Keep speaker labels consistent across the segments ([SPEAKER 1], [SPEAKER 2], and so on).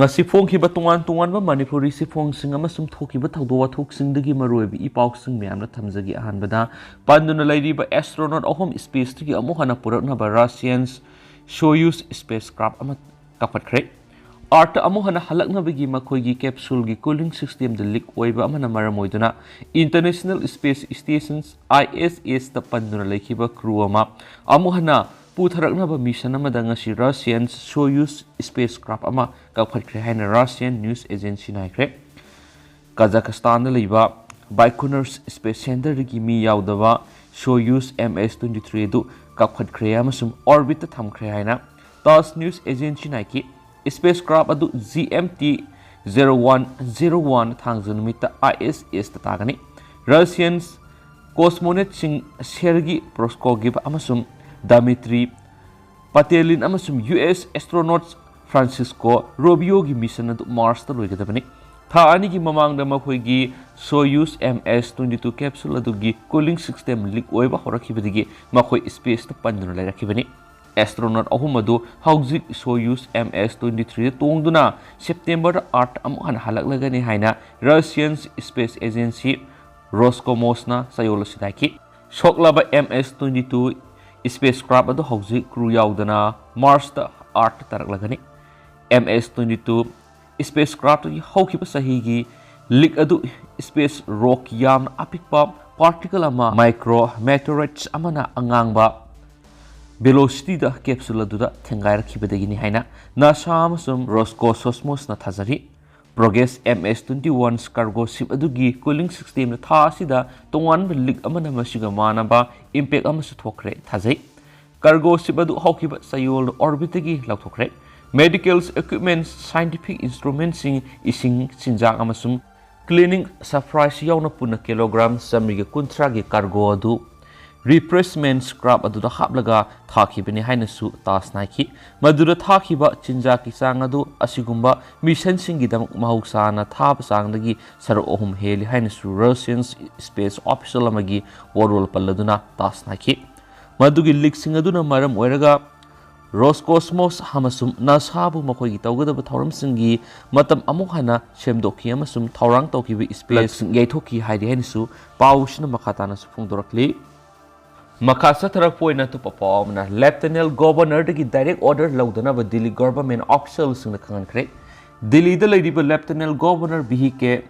[SPEAKER 1] ngasi phongkhiba tongan tongan ba manipuri si phongsing amasum thokiba thawdo wathoksingdagi maroibi ipausing miyamna thamjagi ahanbada Panduna Leiriba Astronaut ahom space tigi amu hana puraknaba Russian Soyuz Spacecraft ama kapkhat Art amu hana halaknabagi makhoigi capsule gi cooling system de leak oiba amana maramoiduna International Space Stations ISS ta Panduna Leiriba crew ama amu hana putharak mission amada ngasi Russian Soyuz Spacecraft ama kapkhat haina Russian news agency naikre Kazakhstan da leiba Baikonur Space Center gi mi yaudaba Soyuz MS-23 du kapkhat amasum orbit ta thamkhre haina TASS news agency naiki spacecraft adu GMT 0101 thangjanumita ISS ta tagani Russian cosmonaut sing Sergei Proskogov amasum Dmitry Patelin amasum US astronauts Francisco Rubio gi mission adu Mars ta loigadabani tha ani gi mamangda makhoigi Soyuz MS-22 capsule adu gi cooling system leak oiba horakhibadigi makhoi space ta panduna lairakibani astronaut ahumadu hauzik Soyuz MS-23 tongduna September 8 amuhan halaklagani haina Russian Space Agency Roscosmosna sayola sidaki shoklaba MS-22 spacecraft adu hauzik crew yaudana Mars ta 8 taraklagani MS-22 spacecraft gi haukiba sahigi leak adu space rock yam apikpa particle ama micro meteorites amana angangba velocity da capsule aduda thengai rakhibadagini haina NASA amasum Roscosmos na thajari progress MS-21 cargo ship adugi cooling system na tha sida tongan leak amana masiga manaba impact amasu thokre thajai cargo ship adu hawkiba sayol orbit gi lauthokre medical equipment scientific instruments ising sinjak amasum cleaning surprise yauna puna kilogram samiga kuntra gi cargo adu replacement scrap adu haplaga thakibani hainasu TASS naiki madura thakiba chinjaki sang adu asigumba mission singidam mahausana thaba sangdagi saru ohum heli hainasu Russian space official amagi warol palladuna TASS naiki madugi leak sing aduna maram oiraga Roscosmos hamasum NASA bu makhoigi tawgadaba thauram singi matam amuk hana semdokhi amasum thaurang tawkibi space yaithoki haidi hainasu paushna makhatana sufungdorakli Makasa tarak poina tu papawna Lieutenant Governor de direct order laudana ba Delhi government officials sing khangan kre Delhi da leiriba Lieutenant Governor bihike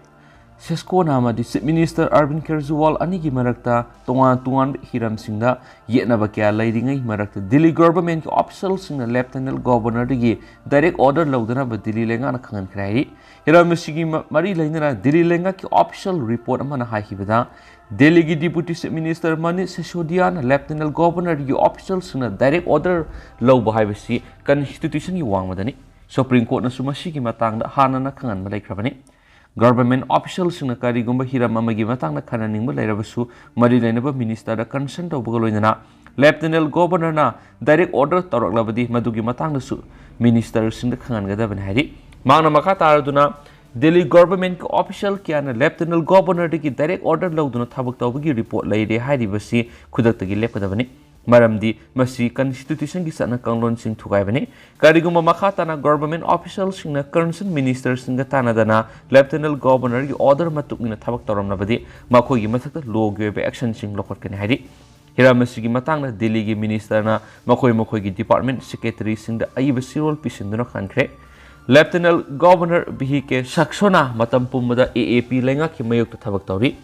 [SPEAKER 1] Sesko nama di Chief Minister Arvind Kejriwal ani gi marakta tongan hiram singda yena ba kya leiringai marakta Delhi government officials sing Lieutenant Governor de direct order laudana ba Delhi lenga na khangan krai hiram sigi mari leinara Delhi lenga ki official report amana haihibada Delhi ki Deputy Chief Minister Manish Sisodia na Lieutenant Governor ki officials na direct order lau bahai basi constitution ki wang madani Supreme Court na sumasi ki matang da Hanna na khangan malai krabani government officials na kari gumba hiram amagi matang na khananing ba lairabasu mari lainaba minister da concern to bugaloina Lieutenant Governor na direct order toroklabadi madugi matang na su minister sing da khangan gada ban hari mangna makha taraduna Delhi government ko official kya na Lieutenant Governor ki direct order lauduna thabak tawbagi report laire hairi basi khudaktagi lepkadabani maramdi masi constitution gi sana kanglon sing thukai bani kariguma makhata na government officials sing na concerned ministers sing tana dana Lieutenant Governor ki order matukna thabak tawramna badi makhoi gi mathakta law gi action sing lokot kani hairi hiramasi gi matang na Delhi gi minister na makhoi gi department secretary sing da aibasi role pisinduna khankre Lieutenant Governor bihike saksona matam pumada AAP lenga ki mayok thabak tawri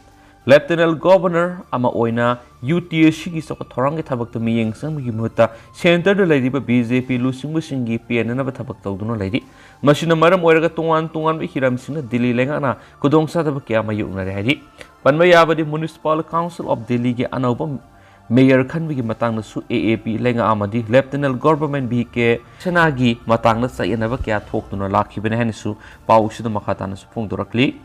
[SPEAKER 1] Lieutenant Governor ama oina UTSC ki sok thorang ki thabak to miyeng sang gi muta center de leiriba BJP lusing singi PN na thabak tawduna leiri masina maram oiraga tungan bi hiram singna Delhi lenga na kudong sa thabak kya mayuk na rehi panmaya badi Municipal Council of Delhi ki anauba Mayor Khanbi matang na su AAP lenga amadi Lieutenant Government bihike sanagi matang na sayanaba kya thokduna lakhibene hanisu pausida makhata na su phungdorakli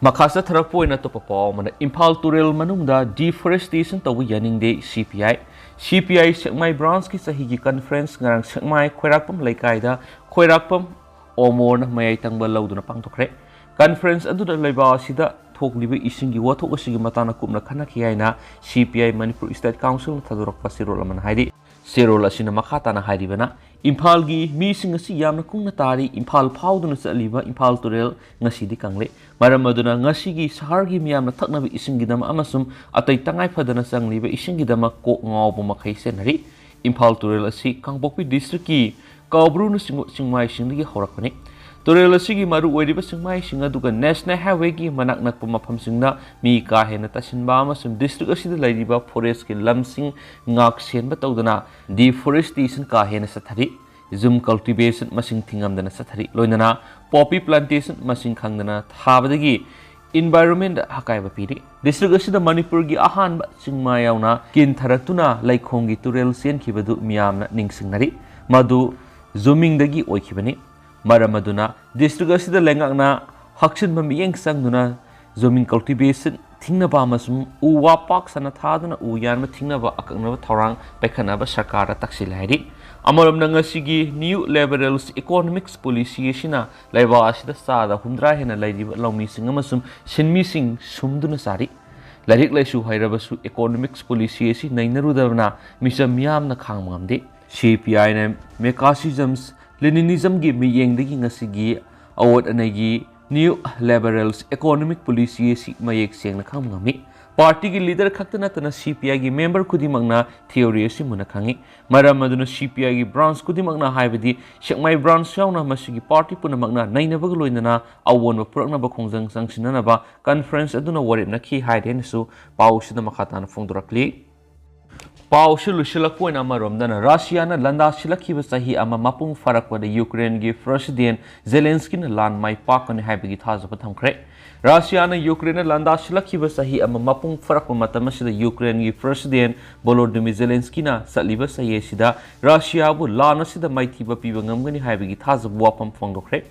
[SPEAKER 1] makhasa tharak poina to papaw mana Imphal Tural manungda deforestation tawu yaning de CPI Sekmai branch ki sahigi conference ngarang Sekmai khoirakpam laikaida khoirakpam omor na mayai tangba lauduna pangthokre conference adu da leiba sida thoklibi isingi wathok asigi matana kupna khana khiyaina CPI Manipur State Council thadorak pasirol aman haidi serol asina makhata na hairibana Imphalgi mising asi yamna kungna tari Imphal phauduna chaliba Imphal turel ngasidi kangle maram aduna ngasigi sahargi miyamna thaknabi isingidama amasum atai tangai phadana changliba isingidama ko ngawbu makhai senari Imphal turel asi Kangpokpi district ki Kaubru singmai singdagi horakpani turel asigi maru oiriba singmai singa duga national highway gi manak nakpa mafam singna mi ka hena tasinba amasum district asida lairiba forest ki lamsing ngak senba tawdana deforestation ka hena sathari zoom cultivation masing thingamdana sathari loinana poppy plantation masing khangdana thabadagi environment hakaiba piri district asida manipur gi ahanba singma yauna kin tharaktuna laikhongi turel sen khibadu miyamna ningsingnari madu zooming dagi oikhibani maramaduna district asida lengakna haksin mamiyeng sangduna zooming cultivation thingnaba amasum uwa pak sana thaduna u yanma thingnaba akaknaba thorang pekhanaba sarkara taksilhairi amaramna ngasigi new liberals economics policy asina laiba asida sada humdra hena lairiba lawmi sing amasum sinmi sing sumduna sari larik laisu hairabasu economics policy asi nainarudabna misam miyamna khangmamde CPI na Mekasisms Leninism gi miyengdagi ngasigi award anagi new liberals economic policy si mayek sengna khangmami party gi leader khaktana tana CPI gi member kudimangna theory si muna khangi maram aduna CPI gi branch kudimangna haibadi shekmai branch yauna masigi party punamangna nainabag loinana awon purakna ba khongjang sangsinana ba conference aduna waripna khi haiden su pausida makhatana phongdurakli Paushu Lushilakpoina Maromdana, Russia na Landa Shilakiva Sahi ama Mapung Farakwa Ukraine gi President Zelensky na Land Mai Pakani Habigi Tazapatamkre. Russia na Ukraine Landa Shilakiva Sahi ama Mapung Farakwa Matamashida Ukraine gi President Volodymyr Zelensky na Saliva Sayesida, Russia bu Lana Sida Maitiba Pibangamgani Habigi Tazabwapam Fongokre.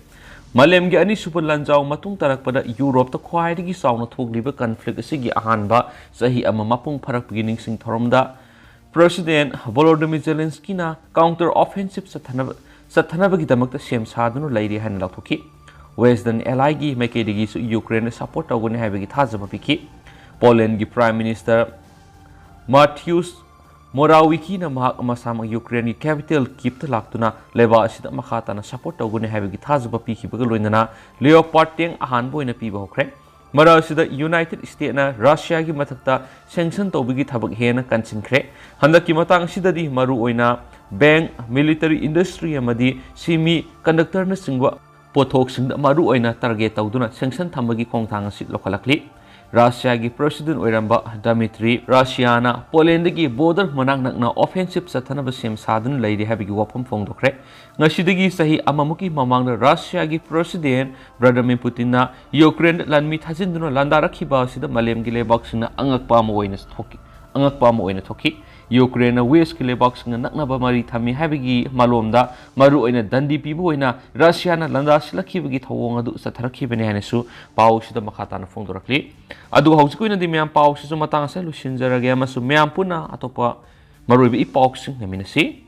[SPEAKER 1] Malem gi ani super lanjau matung tarakpada Europe ta khwaidagi sauna thogliba conflict asigi ahanba sahi ama mapung farak beginning sing thoromda President Volodymyr Zelensky na counter offensive sathanabagi damakta sem sadunu lairi han lauthoki Western ally gi makedigi su Ukraine support tawgani habagi thajaba piki Poland gi Prime Minister Mateusz Morawiecki na mahak masama Ukraine gi capital Kyiv ta laktuna leba asida makhatana support tawgani habagi thajaba piki baga loinana Leopard tank ahan boina piba hokre Mara asida United States na Russia gi mathakta sanction tawbigi thabak hena kanchinkre handaki matang sidadi maru oina bank military industry amadi semi conductor na singwa pothok singda maru oina target tawduna sanction thambagi khongthang asi lokhalakli Russia gi president oiramba Dmitry Russia na Poland gi border manang nakna offensive sathanaba sem sadun lairi habigi wapam phongdokre ngasidagi sahi amamuki mamangna Russia gi president Vladimir Putin na Ukraine lanmi thajinduna landarakhiba sida malem gi lebak singna angakpa mo oina thoki Ukraine west ki lebak singna naknaba mari thami habigi malomda maru oina dandi pibu oina Russia na landa silakhibi thawong adu satharakibani hanesu pau sida makhatana phongdorakli adu hausikuna di myam pau sisu matang sa lusinjarage amasu myam puna atopa maruibi ipok sing naminasi